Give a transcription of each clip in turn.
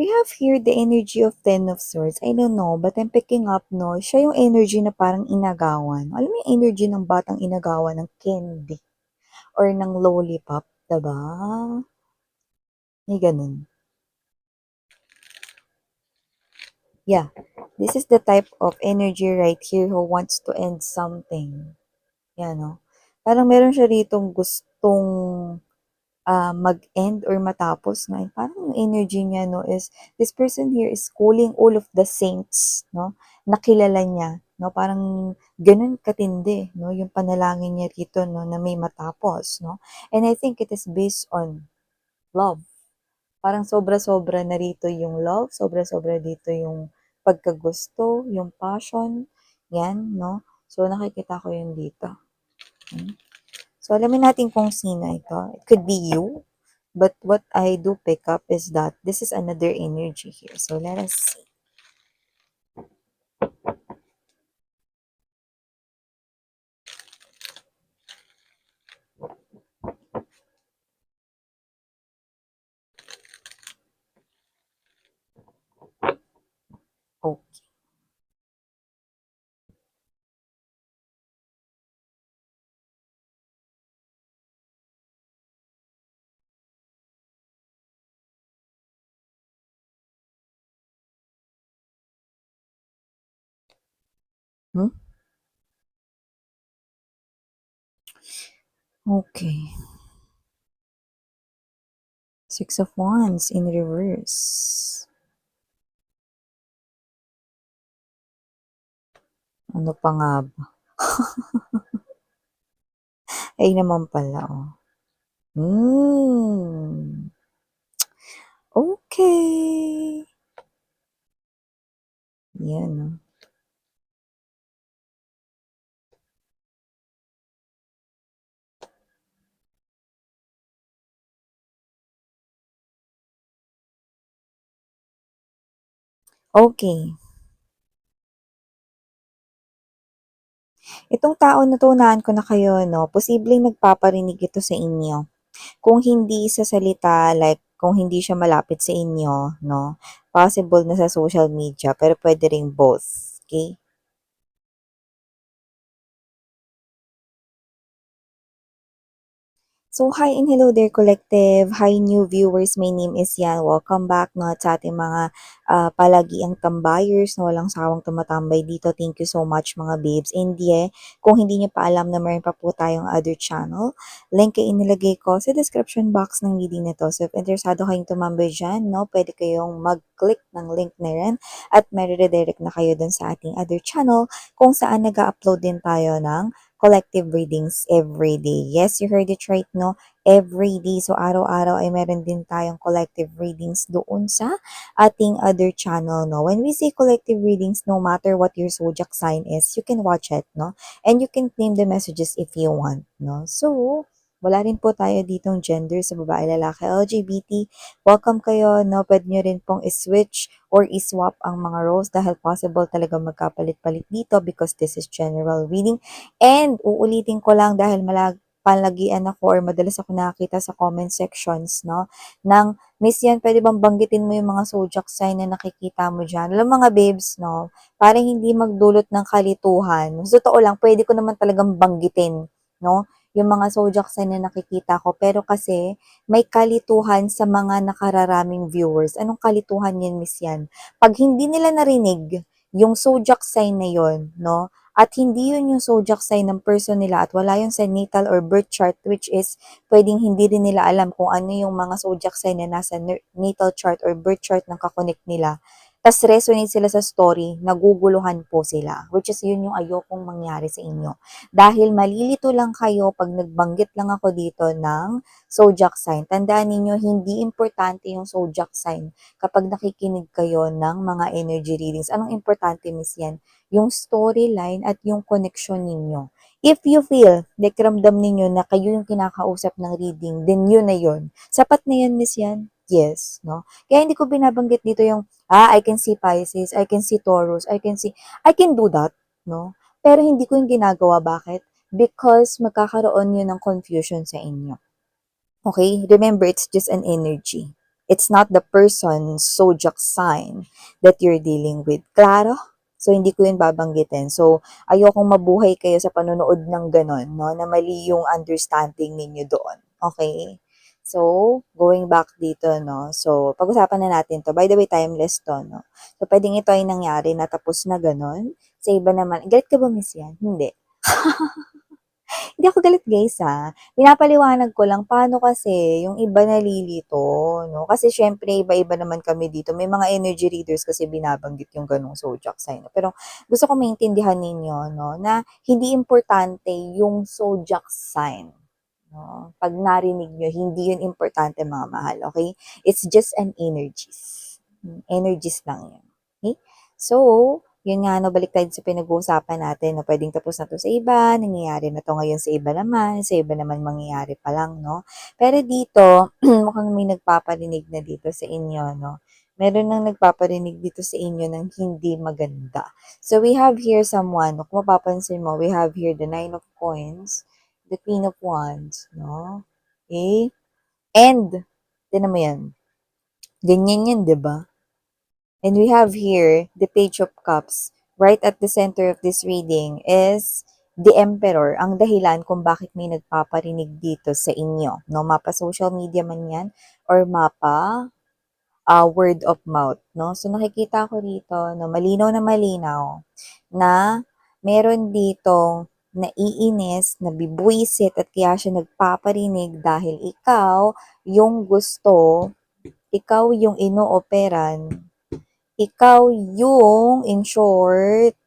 We have here the energy of Ten of Swords. I don't know, but I'm picking up, no? Siya yung energy na parang inagawan. Alam mo yung energy ng batang inagawan ng candy or ng lollipop, diba? May ganun. Yeah, this is the type of energy right here who wants to end something. Yan, no? Parang meron siya ditong gustong mag-end or matapos na. Parang yung energy niya, no, is this person here is calling all of the saints, no, nakilala niya, no, parang ganun katindi, no, yung panalangin niya rito, no, na may matapos, no. And I think it is based on love. Parang sobra-sobra na rito yung love, sobra-sobra dito yung pagkagusto, yung passion, yan, no. So, nakikita ko yun dito. Hmm. So, alamin natin kung sino ito. It could be you. But what I do pick up is that this is another energy here. So let us see. Okay. Hmm? Okay. Six of Wands in reverse. Ano pa nga ba? Ay naman pala, oh. Hmm. Okay. Yan, oh. Okay. Itong tao na to, unahan ko na kayo, no? Posibleng nagpaparinig ito sa inyo. Kung hindi sa salita, like, kung hindi siya malapit sa inyo, no? Possible na sa social media, pero pwede ring both. Okay? So, hi and hello there, collective. Hi, new viewers. My name is Yan. Welcome back no, sa ating mga palagiang tambayers na walang sawang tumatambay dito. Thank you so much, mga babes. And yeah, kung hindi niyo pa alam na meron pa po tayong other channel, link ay inilagay ko sa description box ng video na to. So, if interesado kayong tumambay dyan, no, pwede kayong mag-click ng link na rin at may redirect na kayo dun sa ating other channel kung saan nag-upload din tayo ng collective readings every day. Yes, you heard it right, no? Every day. So, araw-araw ay meron din tayong collective readings doon sa ating other channel, no? When we say collective readings, no matter what your zodiac sign is, you can watch it, no? And you can claim the messages if you want, no? So, wala rin po tayo ditong gender sa babae, lalaki, LGBT. Welcome kayo, no? Pwede nyo rin pong i-switch or i-swap ang mga roles dahil possible talaga magkapalit-palit dito because this is general reading. And uulitin ko lang dahil palagian ako or madalas ako nakakita sa comment sections, no, ng Miss Yan, pwede bang banggitin mo yung mga zodiac sign na nakikita mo dyan? Alam mga babes, no, parang hindi magdulot ng kalituhan. Sa totoo lang, pwede ko naman talagang banggitin, no, yung mga zodiac sign na nakikita ko. Pero kasi, may kalituhan sa mga nakararaming viewers. Anong kalituhan yan, Miss Yan? Pag hindi nila narinig yung zodiac sign na yon, no, at hindi yun yung zodiac sign ng person nila at wala yun sa natal or birth chart, which is pwedeng hindi rin nila alam kung ano yung mga zodiac sign na nasa natal chart or birth chart ng kakonek nila. Tas resonate sila sa story, naguguluhan po sila. Which is yun yung ayokong mangyari sa inyo. Dahil malilito lang kayo pag nagbanggit lang ako dito ng zodiac sign. Tandaan ninyo, hindi importante yung zodiac sign kapag nakikinig kayo ng mga energy readings. Anong importante, Miss Yan? Yung storyline at yung connection ninyo. If you feel, like ramdam ninyo na kayo yung kinakausap ng reading, then yun na yun. Sapat na yun, Miss Yan? Yes, no? Kaya hindi ko binabanggit dito yung, I can see Pisces, I can see Taurus, I can do that, no? Pero hindi ko yung ginagawa. Bakit? Because magkakaroon yun ng confusion sa inyo. Okay? Remember, it's just an energy. It's not the person's zodiac sign that you're dealing with. Klaro? So, hindi ko yun babanggitin. So, ayokong mabuhay kayo sa panonood ng gano'n, no? Na mali yung understanding ninyo doon. Okay? So, going back dito, no? So, pag-usapan na natin to. By the way, timeless to, no? So, pwedeng ito ay nangyari na tapos na gano'n. Sa iba naman, galit ka ba, miss yan? Hindi. Hindi ako galit guys ha. Pinapaliwanag ko lang paano kasi yung iba nalilito, no? Kasi syempre iba-iba naman kami dito. May mga energy readers kasi binabanggit yung ganong zodiac sign. Pero gusto ko maintindihan ninyo, no, na hindi importante yung zodiac sign. No? Pag narinig nyo, hindi yun importante mga mahal, okay? It's just an energies. Energies lang yun. Okay? So, yun nga, no, balik tayo sa pinag-uusapan natin, no, pwedeng tapos na to sa iba, nangyayari na to ngayon sa iba naman mangyayari pa lang, no. Pero dito, mukhang may nagpaparinig na dito sa inyo, no. Meron nang nagpaparinig dito sa inyo ng hindi maganda. So, we have here someone, no, kung mapapansin mo, we have here the Nine of Coins, the Queen of Wands, no. Okay? And, tinan mo yan, ganyan yan, di ba? And we have here the Page of Cups. Right at the center of this reading is the Emperor, ang dahilan kung bakit may nagpaparinig dito sa inyo. No, mapa social media man yan or mapa word of mouth. No? So nakikita ko dito, no, malinaw na meron dito naiinis, nabibwisit at kaya siya nagpaparinig dahil ikaw yung inooperan, ikaw yung, in short,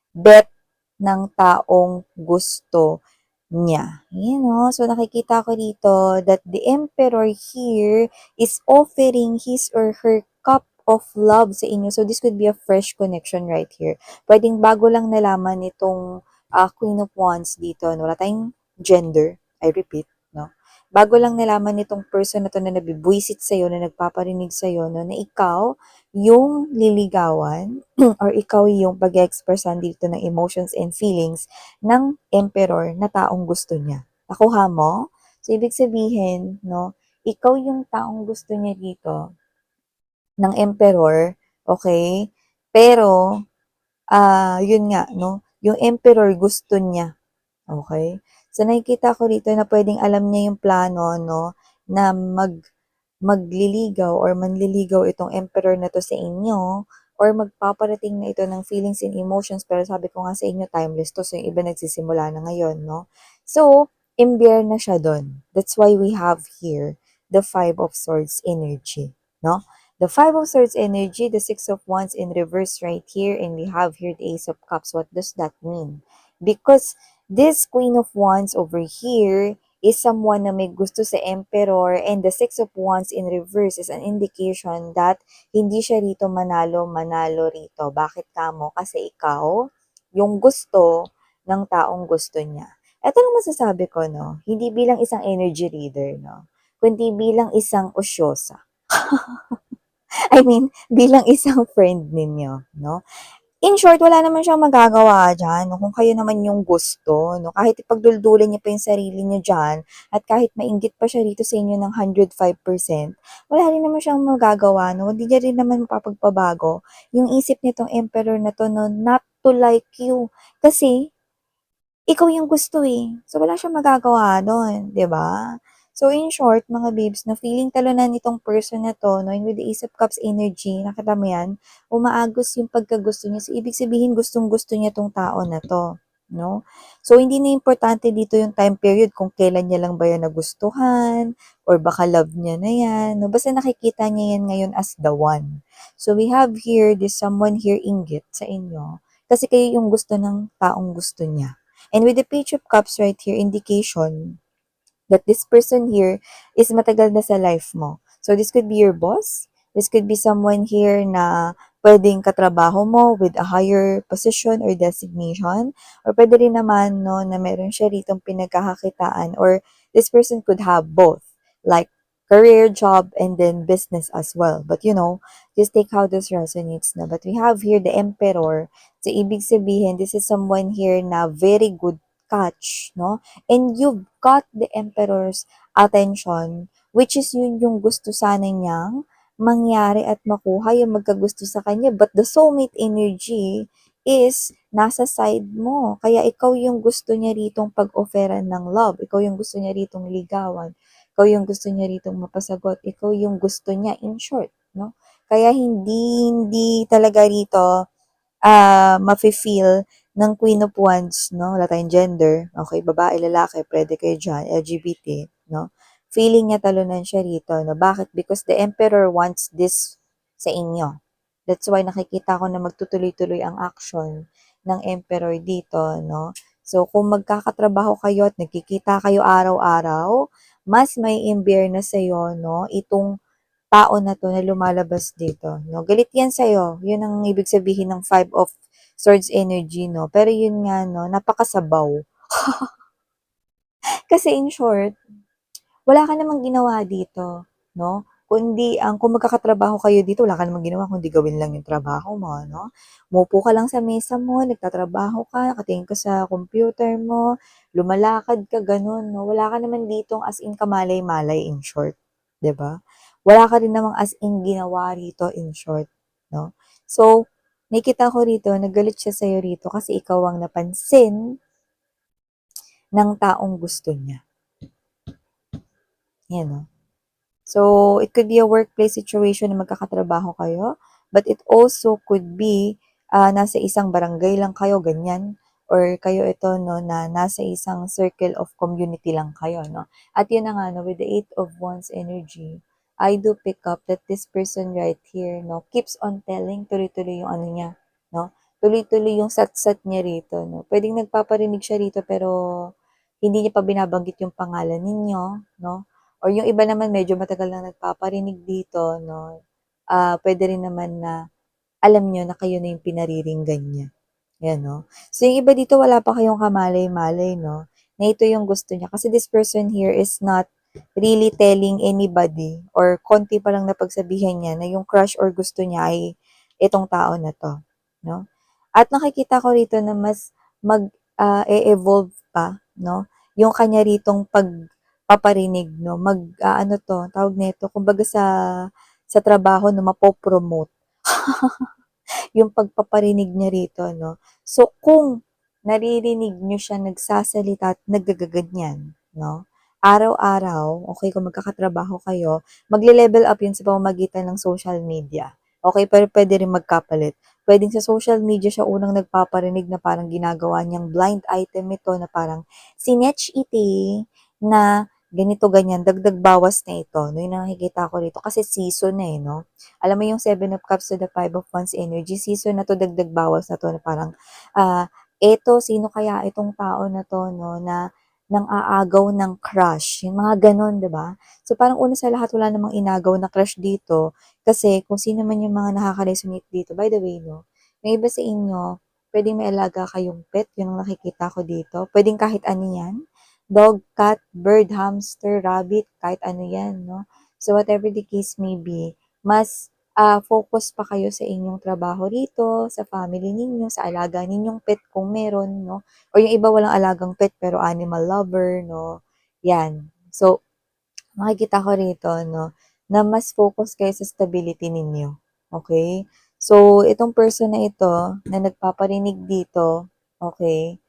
bet ng taong gusto niya. You know, so nakikita ko dito that the emperor here is offering his or her cup of love sa inyo. So this could be a fresh connection right here. Pwedeng bago lang nalaman itong Queen of Wands dito. No? Wala tayong gender. I repeat, no? Bago lang nalaman nitong person na to na nabibwisit sa'yo, na nagpaparinig sa'yo, no, na ikaw yung liligawan or ikaw yung pag-expressan dito ng emotions and feelings ng emperor na taong gusto niya. Nakuha mo? So, ibig sabihin, no, ikaw yung taong gusto niya dito ng emperor, okay? Pero, yun nga, no, yung emperor gusto niya. Okay? So, nakikita ko dito na pwedeng alam niya yung plano, no, na magliligaw or manliligaw itong emperor na to sa inyo or magpaparating na ito ng feelings and emotions pero sabi ko nga sa inyo timeless to so yung iba nagsisimula na ngayon, no? So, imbiyer na siya doon. That's why we have here the Five of Swords energy, no? The Five of Swords energy, the Six of Wands in reverse right here, and we have here the Ace of Cups. What does that mean? Because this Queen of Wands over here is someone na may gusto sa Emperor and the Six of Wands in reverse is an indication that hindi siya rito manalo rito. Bakit kamo? Kasi ikaw, yung gusto ng taong gusto niya. Ito lang masasabi ko, no? Hindi bilang isang energy reader, no? Kundi bilang isang usyosa. I mean, bilang isang friend ninyo, no? In short, wala naman siyang magagawa diyan, no, kung kayo naman yung gusto, no, kahit ipagduldulan niyo pa yung sarili niyo diyan, at kahit mainggit pa siya rito sa inyo ng 105%, wala rin naman siyang magagawa, no, hindi niya rin naman mapapagpabago yung isip nitong emperor na 'to, no, not to like you. Kasi ikaw yung gusto eh. So, wala siyang magagawa do'n, 'di ba? So, in short, mga babes, na feeling talunan itong person na 'to, no, and with the Ace of Cups energy, nakita mo 'yan, umaagos yung pagkagusto niya. So, ibig sabihin, gustong-gusto niya 'tong tao na 'to, no? So, hindi na importante dito yung time period kung kailan niya lang ba 'yan nagustuhan or baka love niya na 'yan, no? Basta nakikita niya 'yan ngayon as the one. So, we have here, this someone here inggit sa inyo kasi kayo yung gusto ng taong gusto niya. And with the Page of Cups right here, indication that this person here is matagal na sa life mo. So this could be your boss. This could be someone here na pwedeng katrabaho mo with a higher position or designation. Or pwede rin naman, no, na meron siya ritong pinagkakakitaan or this person could have both. Like career, job, and then business as well. But you know, just take how this resonates na. But we have here the Emperor. So ibig sabihin, this is someone here na very good catch, no? And you've got the emperor's attention, which is yun yung gusto sana niyang mangyari at makuha yung magkagusto sa kanya. But the soulmate energy is nasa side mo. Kaya ikaw yung gusto niya ritong pag-offeran ng love. Ikaw yung gusto niya ritong ligawan. Ikaw yung gusto niya ritong mapasagot. Ikaw yung gusto niya, in short, no? Kaya hindi talaga rito mafe-feel ng Queen of Wands, no? Wala tayong gender. Okay, babae, lalaki, pwede kayo dyan, LGBT, no? Feeling niya talunan siya rito, no? Bakit? Because the Emperor wants this sa inyo. That's why nakikita ko na magtutuloy-tuloy ang action ng Emperor dito, no? So, kung magkakatrabaho kayo at nagkikita kayo araw-araw, mas may imbyer na sa'yo, no? Itong tao na 'to na lumalabas dito, 'no. Galit 'yan sa'yo, 'yun ang ibig sabihin ng Five of Swords energy, 'no. Pero 'yun nga 'no, napakasabaw. Kasi in short, wala ka namang ginawa dito, 'no. Kung magkakatrabaho kayo dito, wala ka namang ginawa kundi gawin lang yung trabaho mo, 'no. Umupo ka lang sa mesa mo, nagtatrabaho ka, nakatingin ka sa computer mo, lumalakad ka, gano'n, 'no. Wala ka naman ditong as in kamalay-malay in short, 'di ba? Wala ka rin namang as in ginawa rito in short, 'no. So, nakikita ko rito na galit siya sa'yo rito kasi ikaw ang napansin ng taong gusto niya, 'yan, 'no. So, it could be a workplace situation na magkakatrabaho kayo, but it also could be, nasa isang barangay lang kayo, ganyan, or kayo ito, no, na nasa isang circle of community lang kayo, no. At yun na nga, no, with the Eight of Wands energy, I do pick up that this person right here, no, keeps on telling, tuloy-tuloy yung ano niya, no, tuloy-tuloy yung sat-sat niya rito, no. Pwedeng nagpaparinig siya rito pero hindi niya pa binabanggit yung pangalan ninyo, no. Or yung iba naman medyo matagal na nagpaparinig dito 'no, puwede rin naman na alam niyo na kayo na yung pinariringgan niya, 'yan 'no. So yung iba dito wala pa kayong kamalay-malay 'no, na ito yung gusto niya kasi this person here is not really telling anybody or konti pa lang napagsabihan niya na yung crush or gusto niya ay itong tao na 'to, 'no. At nakikita ko rito na mas e-evolve pa 'no, yung kanya ritong paparinig 'no, ano 'to, tawag nito, kumbaga sa trabaho 'no, mapo-promote yung pagpaparinig niya rito 'no. So, kung naririnig niyo siya nagsasalita at naggaganyan 'no, araw-araw, okey, kung magkakatrabaho kayo, magle-level up yun sa pamamagitan ng social media, okey? Pero puwede rin magkapalit. Puwedeng sa social media siya unang nagpaparinig na parang ginagawa niyang blind item ito na parang, "Sinetch ite na ganito, ganyan, dagdag bawas na ito." 'No, yun ang nakikita ko rito kasi season na, eh, 'no? Alam mo yung Seven of Cups to the Five of Wands energy, season na 'to, dagdag bawas na 'to na parang, eto sino kaya itong tao na 'to 'no, na nang-aagaw ng crush, yung mga gano'n, 'di ba? So, parang una sa lahat wala namang inagaw na crush dito, kasi kung sino man yung mga nakaka-resonate dito by the way 'no, yung iba sa inyo, puwedeng may alaga kayong pet, yun ang nakikita ko dito. Puwedeng kahit ano 'yan, dog, cat, bird, hamster, rabbit, kahit ano 'yan 'no. So, whatever the case may be, mas, focus pa kayo sa inyong trabaho rito, sa family ninyo, sa alaga ninyong pet kung meron 'no, or yung iba walang alagang pet pero animal lover 'no, 'yan. So, makikita ko rito 'no, na mas focus kayo sa stability ninyo, okey? So, itong person na ito na nagpaparinig dito, okey,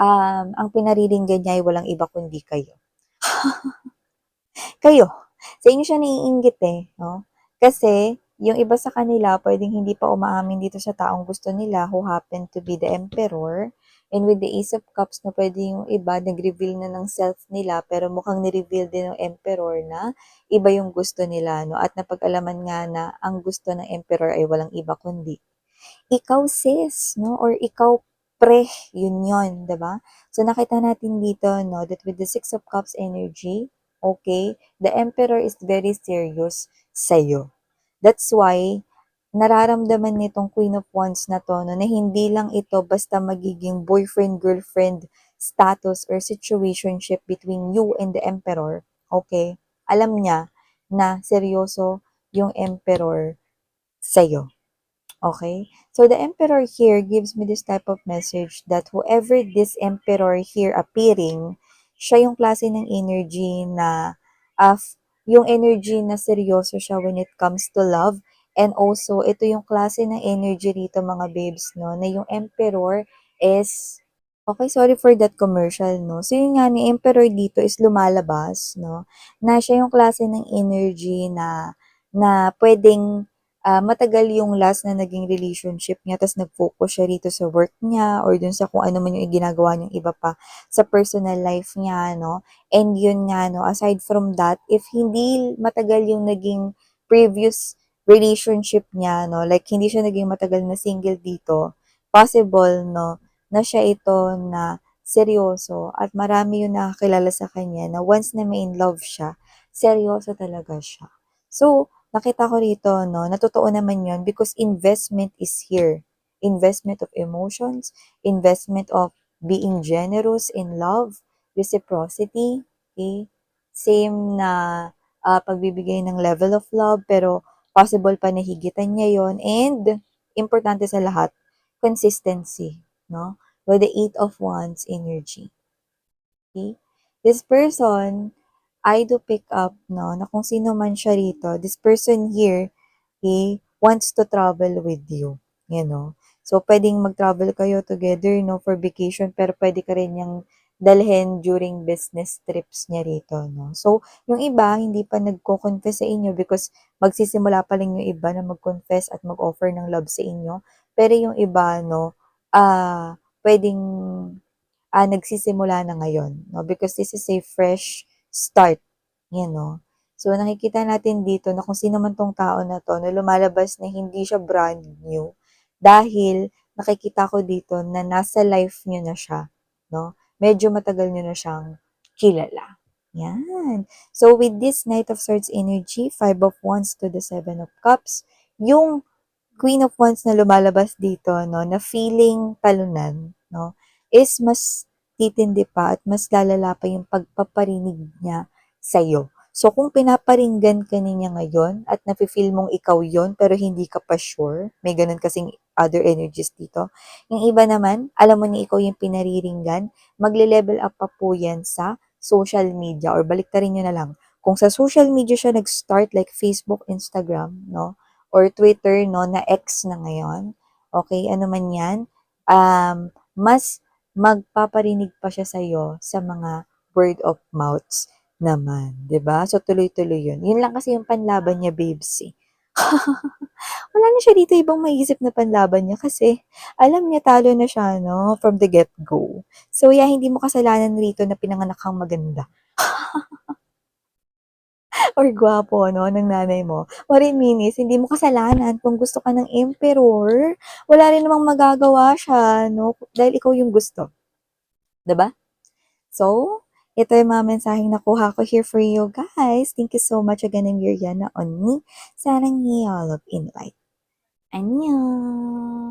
ang pinariringgan niya ay walang iba kundi kayo. Kayo, sa inyo siya naiinggit, eh, 'no? Kasi yung iba sa kanila puwedeng hindi pa umaamin dito sa taong gusto nila who happen to be the Emperor, and with the Ace of Cups na puwede yung iba nag-reveal na ng self nila pero mukhang ni-reveal din ng Emperor na iba yung gusto nila 'no, at napag-alaman nga na ang gusto ng Emperor ay walang iba kundi ikaw sis 'no, or ikaw pre, yun yun, 'di ba? So nakita natin dito 'no, that with the Six of Cups energy, okay, the Emperor is very serious sa'yo. That's why nararamdaman nitong Queen of Wands na 'to 'no, na hindi lang ito basta magiging boyfriend-girlfriend status or situationship between you and the Emperor, okay? Alam niya na seryoso yung Emperor sa'yo. Okay? So the emperor here gives me this type of message that whoever this emperor here appearing, siya yung klase ng energy na yung energy na seryoso siya when it comes to love. And also, ito yung klase ng energy rito mga babes, no, na yung Emperor is okay, sorry for that commercial, no. So, yun nga ni Emperor dito is lumalabas, no, na siya yung klase ng energy na puwedeng, matagal yung last na naging relationship niya ta's nag-focus siya rito sa work niya or dun sa kung ano man yung ginagawa niyang iba pa sa personal life niya, 'no. And yun nga 'no, aside from that, if hindi matagal yung naging previous relationship niya 'no, like hindi siya naging matagal na single dito, possible 'no, na siya ito na seryoso at marami yung nakakilala sa kanya na once na ma-inlove siya, seryoso talaga siya. So, nakita ko rito 'no, na totoo naman yun because investment is here. Investment of emotions, investment of being generous in love, reciprocity, okay? Same na, pagbibigay ng level of love pero possible pa na higitan niya yon and importante sa lahat, consistency, 'no? With the Eight of Wands energy, okay? This person, I do pick up 'no, na kung sino man siya rito, this person here, he wants to travel with you, you know. So, puwedeng mag-travel kayo together 'no, for vacation pero puwede ka rin niyang dalhin during business trips niya rito 'no. So, yung iba hindi pa nagko-confess sa inyo because magsisimula pa lang yung iba na mag-confess at mag-offer ng love sa inyo. Pero yung iba 'no, puwedeng nagsisimula na ngayon, no? Because this is a fresh start, you know. So, nakikita natin dito na kung sino man tong tao na to, na lumalabas na hindi siya brand new, dahil nakikita ko dito na nasa life niyo na siya, no? Medyo matagal niyo na siyang kilala. Yan. So, with this Knight of Swords energy, Five of Wands to the Seven of Cups, yung Queen of Wands na lumalabas dito 'no, na feeling talunan 'no, is mas titindi pa at mas lalala pa yung pagpaparinig niya sa'yo. So, kung pinaparinggan ka niya ngayon at nafi-feel mong ikaw yon pero hindi ka pa sure, may gano'n kasing other energies dito. Yung iba naman, alam mo na ikaw yung pinariringgan, magle-level up pa po yan sa social media or baliktarin niyo na lang. Kung sa social media siya nag-start like Facebook, Instagram 'no, or Twitter 'no, na X na ngayon, okay ano man 'yan, mas magpaparinig pa siya sa'yo sa mga word of mouths naman, 'di ba? So, tuloy-tuloy 'yun. 'Yun lang kasi yung panlaban niya, babes, eh. Wala na siya dito ibang maiisip na panlaban niya kasi alam niya talo na siya 'no, from the get-go. So, yeah, hindi mo kasalanan rito na pinanganak kang maganda. Or gwapo 'no, ng nanay mo. What I mean is, hindi mo kasalanan kung gusto ka ng emperor. Wala rin namang magagawa siya 'no, dahil ikaw yung gusto, 'di ba? So, ito yung mga mensaheng nakuha ko here for you guys. Thank you so much again, I'm Yuriana on me. Sarang Love in Light. Annyeong!